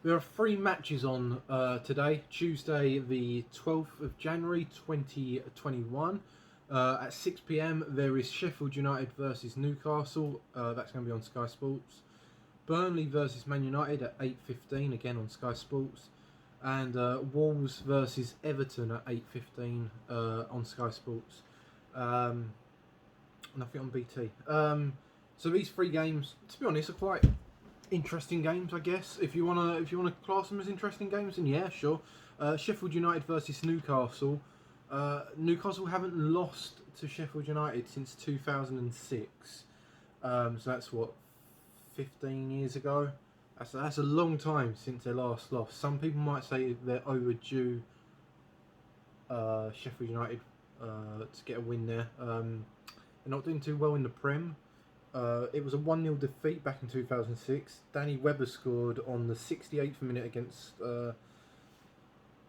There are three matches on today, Tuesday the 12th of January 2021. At 6 p.m. there is Sheffield United versus Newcastle, that's going to be on Sky Sports. Burnley versus Man United at 8:15, again on Sky Sports. And Wolves versus Everton at 8:15 on Sky Sports. Nothing on BT. So these three games, to be honest, are quite interesting games, I guess. If you wanna class them as interesting games, then yeah, sure. Sheffield United versus Newcastle. Newcastle haven't lost to Sheffield United since 2006. So that's what, 15 years ago. That's a long time since their last loss. Some people might say they're overdue. Sheffield United to get a win there. They're not doing too well in the Prem. It was a 1-0 defeat back in 2006. Danny Webber scored on the 68th minute against who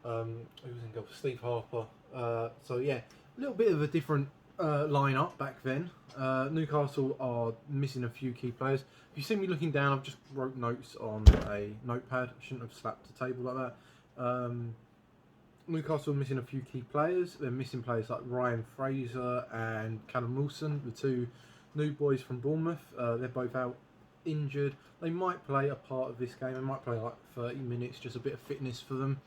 was in goal? Steve Harper. So yeah, a little bit of a different lineup back then. Newcastle are missing a few key players. If you see me looking down, I've just wrote notes on a notepad. I shouldn't have slapped the table like that. Newcastle are missing a few key players. They're missing players like Ryan Fraser and Callum Wilson, the two new boys from Bournemouth. They're both out injured. They might play a part of this game. They might play like 30 minutes, just a bit of fitness for them.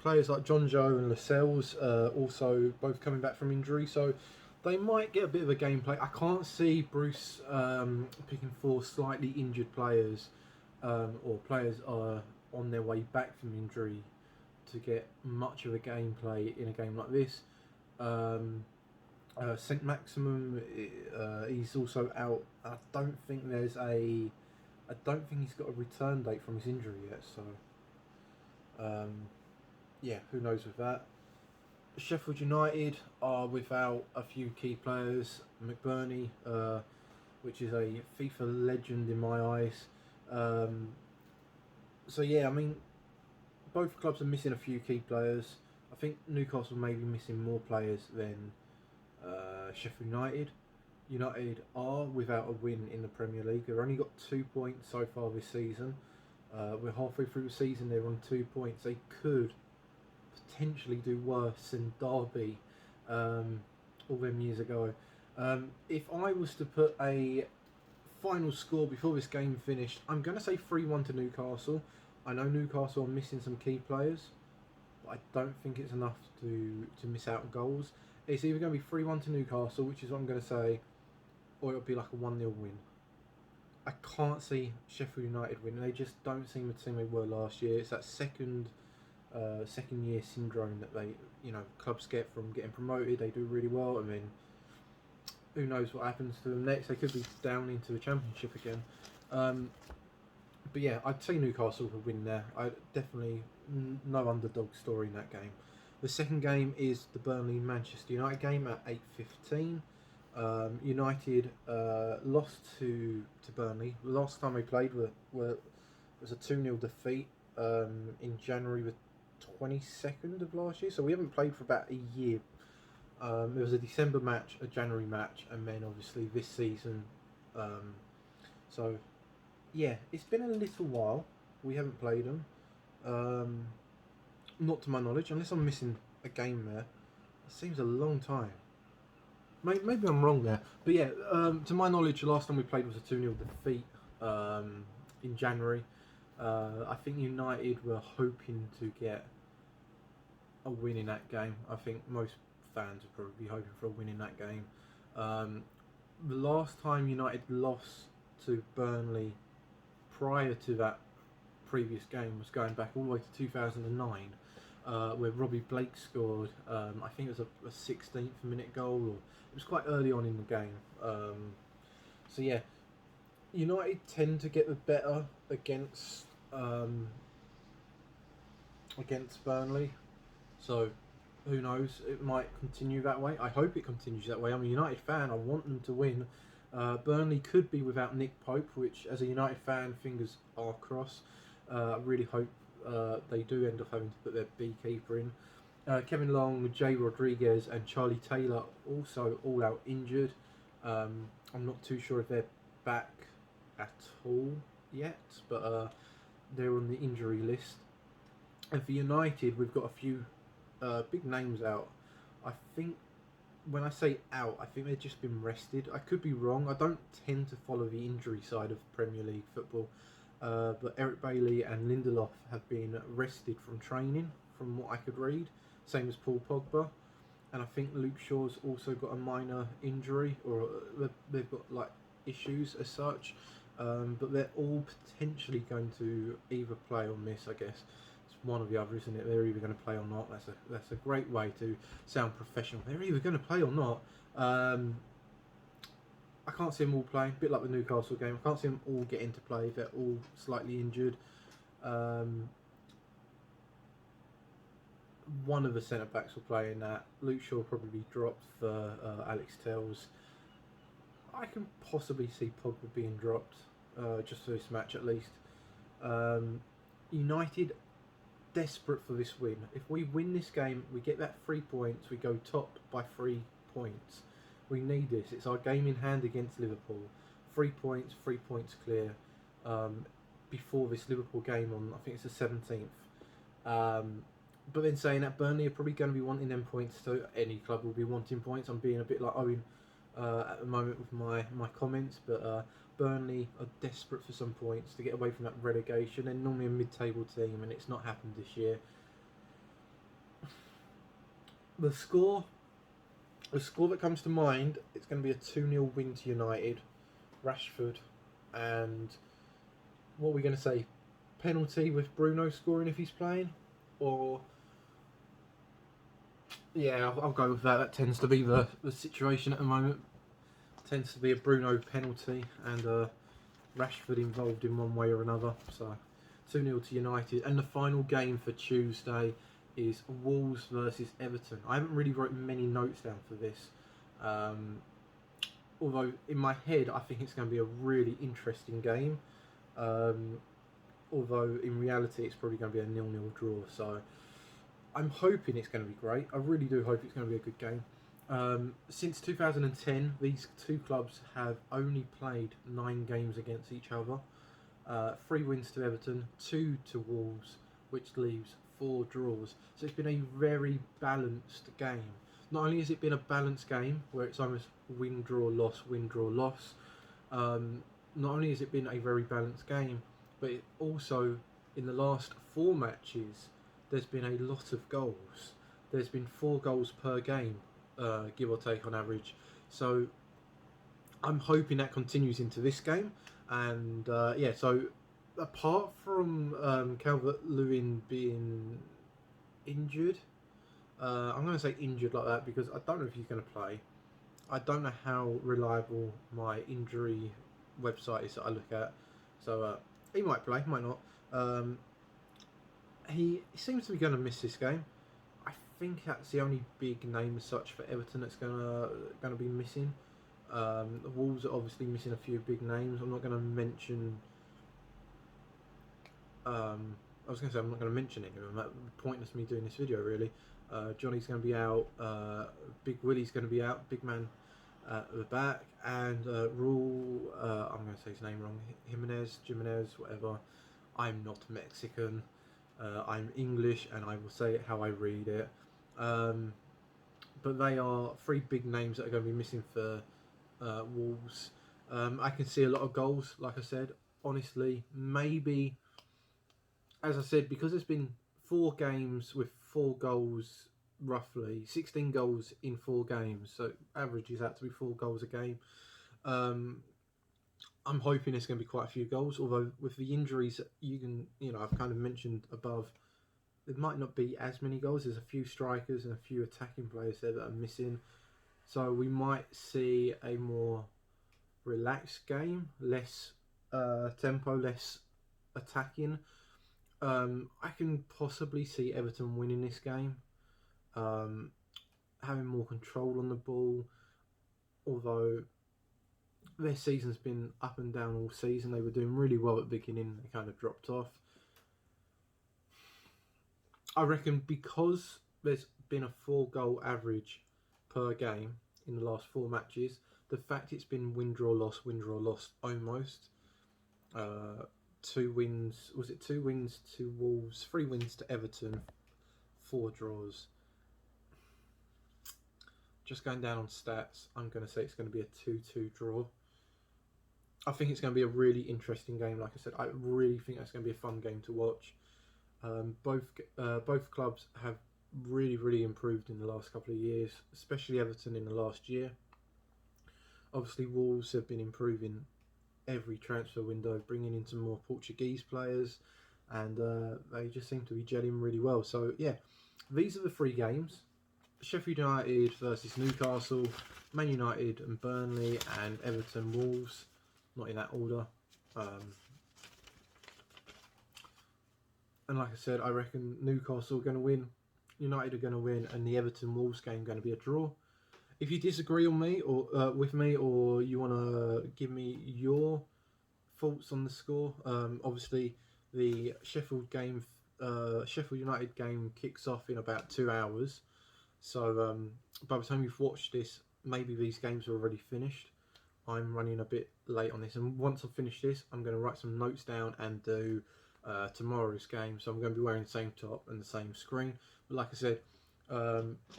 Players like John Joe and Lascelles also both coming back from injury, so they might get a bit of a gameplay. I can't see Bruce picking four slightly injured players or players on their way back from injury to get much of a gameplay in a game like this. Saint Maximum, he's also out. I don't think he's got a return date from his injury yet. So, yeah, who knows with that. Sheffield United are without a few key players. McBurney, which is a FIFA legend in my eyes. So yeah, I mean, both clubs are missing a few key players. I think Newcastle may be missing more players than Sheffield United. United are without a win in the Premier League. They've only got 2 points so far this season. We're halfway through the season. They're on 2 points. They could potentially do worse than Derby all them years ago. If I was to put a final score before this game finished, I'm going to say 3-1 to Newcastle. I know Newcastle are missing some key players, but I don't think it's enough to miss out goals. It's either going to be 3-1 to Newcastle, which is what I'm going to say, or it'll be like a 1-0 win. I can't see Sheffield United winning. They just don't seem the team they were last year. It's that second year syndrome that clubs get from getting promoted. They do really well, and then who knows what happens to them next. They could be down into the Championship again. But yeah, I'd say Newcastle will win there. I definitely no underdog story in that game. The second game is the Burnley-Manchester United game at 8:15. United lost to Burnley. The last time they played was a 2-0 defeat in January the 22nd of last year. So we haven't played for about a year. It was a December match, a January match, and then obviously this season. So yeah, it's been a little while. We haven't played them. Not to my knowledge, unless I'm missing a game there. It seems a long time. Maybe I'm wrong there. But yeah, to my knowledge, the last time we played was a 2-0 defeat in January. I think United were hoping to get a win in that game. I think most fans would probably be hoping for a win in that game. The last time United lost to Burnley prior to that previous game was going back all the way to 2009, where Robbie Blake scored. I think it was a 16th minute goal, or it was quite early on in the game. So yeah, United tend to get the better against Burnley. So who knows? It might continue that way. I hope it continues that way. I'm a United fan. I want them to win. Burnley could be without Nick Pope, which, as a United fan, fingers are crossed. I really hope they do end up having to put their beekeeper in. Kevin Long, Jay Rodriguez, and Charlie Taylor also all out injured. I'm not too sure if they're back at all yet, but they're on the injury list. And for United, we've got a few big names out. I think when I say out, I think they've just been rested. I could be wrong. I don't tend to follow the injury side of Premier League football. But Eric Bailey and Lindelof have been rested from training, from what I could read. Same as Paul Pogba. And I think Luke Shaw's also got a minor injury, or they've got like issues as such. But they're all potentially going to either play or miss, I guess. It's one or the other, isn't it? They're either going to play or not. That's a great way to sound professional. They're either going to play or not. I can't see them all playing. A bit like the Newcastle game. I can't see them all getting to play. They're all slightly injured. One of the centre backs will play in that. Luke Shaw probably dropped for Alex Telles. I can possibly see Pogba being dropped just for this match at least. United desperate for this win. If we win this game, we get that 3 points. We go top by 3 points. We need this. It's our game in hand against Liverpool. 3 points, 3 points clear. Before this Liverpool game on, I think it's the 17th. But then saying that, Burnley are probably going to be wanting them points too. Any club will be wanting points. I'm being a bit like Owen at the moment with my comments, but Burnley are desperate for some points to get away from that relegation. They're normally a mid-table team, and it's not happened this year. The score that comes to mind, it's going to be a 2-0 win to United. Rashford, and what are we going to say? Penalty with Bruno scoring if he's playing? Or... yeah, I'll go with that. That tends to be the situation at the moment. Tends to be a Bruno penalty and Rashford involved in one way or another. So 2-0 to United. And the final game for Tuesday is Wolves versus Everton. I haven't really written many notes down for this. Although in my head I think it's going to be a really interesting game. Although in reality it's probably going to be a 0-0 draw. So I'm hoping it's going to be great. I really do hope it's going to be a good game. Since 2010, these two clubs have only played 9 games against each other. 3 wins to Everton, 2 to Wolves, which leaves 4 draws. So it's been a very balanced game. Not only has it been a balanced game, where it's almost win, draw, loss, win, draw, loss. Not only has it been a very balanced game, but it also, in the last 4 matches, there's been a lot of goals. There's been 4 goals per game, give or take on average. So I'm hoping that continues into this game. And yeah, so apart from Calvert-Lewin being injured, I'm going to say injured like that because I don't know if he's going to play. I don't know how reliable my injury website is that I look at. So he might play, might not. He seems to be going to miss this game. I think that's the only big name as such for Everton that's going to be missing. The Wolves are obviously missing a few big names. I'm not going to mention. I was going to say I'm not going to mention any of them. That would be pointless me doing this video really. Johnny's going to be out. Big Willie's going to be out. Big man at the back, and Rule. I'm going to say his name wrong. Jimenez, whatever. I'm not Mexican. I'm English, and I will say it how I read it. But they are 3 big names that are going to be missing for Wolves. I can see a lot of goals, like I said. Honestly, maybe, as I said, because there's been 4 games with 4 goals, roughly 16 goals in 4 games, so averages out to be 4 goals a game. I'm hoping there's going to be quite a few goals, although with the injuries, I've kind of mentioned above, there might not be as many goals. There's a few strikers and a few attacking players there that are missing. So we might see a more relaxed game, less tempo, less attacking. I can possibly see Everton winning this game, having more control on the ball, although their season's been up and down all season. They were doing really well at the beginning, they kind of dropped off. I reckon because there's been a 4-goal average per game in the last 4 matches, the fact it's been win, draw, loss almost, 2 wins. Was it 2 wins to Wolves, 3 wins to Everton, 4 draws. Just going down on stats, I'm going to say it's going to be a 2-2 draw. I think it's going to be a really interesting game. Like I said, I really think it's going to be a fun game to watch. Both clubs have really improved in the last couple of years, especially Everton in the last year. Obviously, Wolves have been improving every transfer window, bringing in some more Portuguese players, and they just seem to be gelling really well. So yeah, these are the 3 games: Sheffield United versus Newcastle, Man United and Burnley, and Everton Wolves. Not in that order. And like I said, I reckon Newcastle are going to win, United are going to win, and the Everton Wolves game going to be a draw. If you disagree on me or with me, or you want to give me your thoughts on the score, obviously the Sheffield United game kicks off in about 2 hours. So by the time you've watched this, maybe these games are already finished. I'm running a bit late on this, and once I've finished this, I'm going to write some notes down and do tomorrow's game. So I'm going to be wearing the same top and the same screen. But like I said,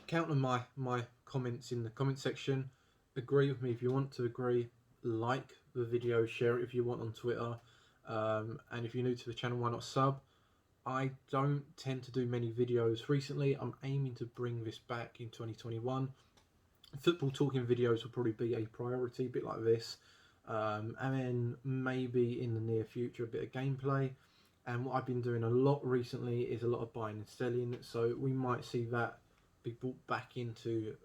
count on my comments in the comment section. Agree with me if you want to agree. Like the video, share it if you want on Twitter. And if you're new to the channel, why not sub? I don't tend to do many videos recently. I'm aiming to bring this back in 2021. Football talking videos will probably be a priority, a bit like this. And then maybe in the near future, a bit of gameplay. And what I've been doing a lot recently is a lot of buying and selling. So we might see that be brought back into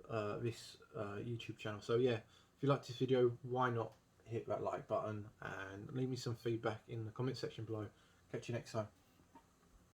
this YouTube channel. So yeah, if you like this video, why not hit that like button and leave me some feedback in the comment section below. Catch you next time.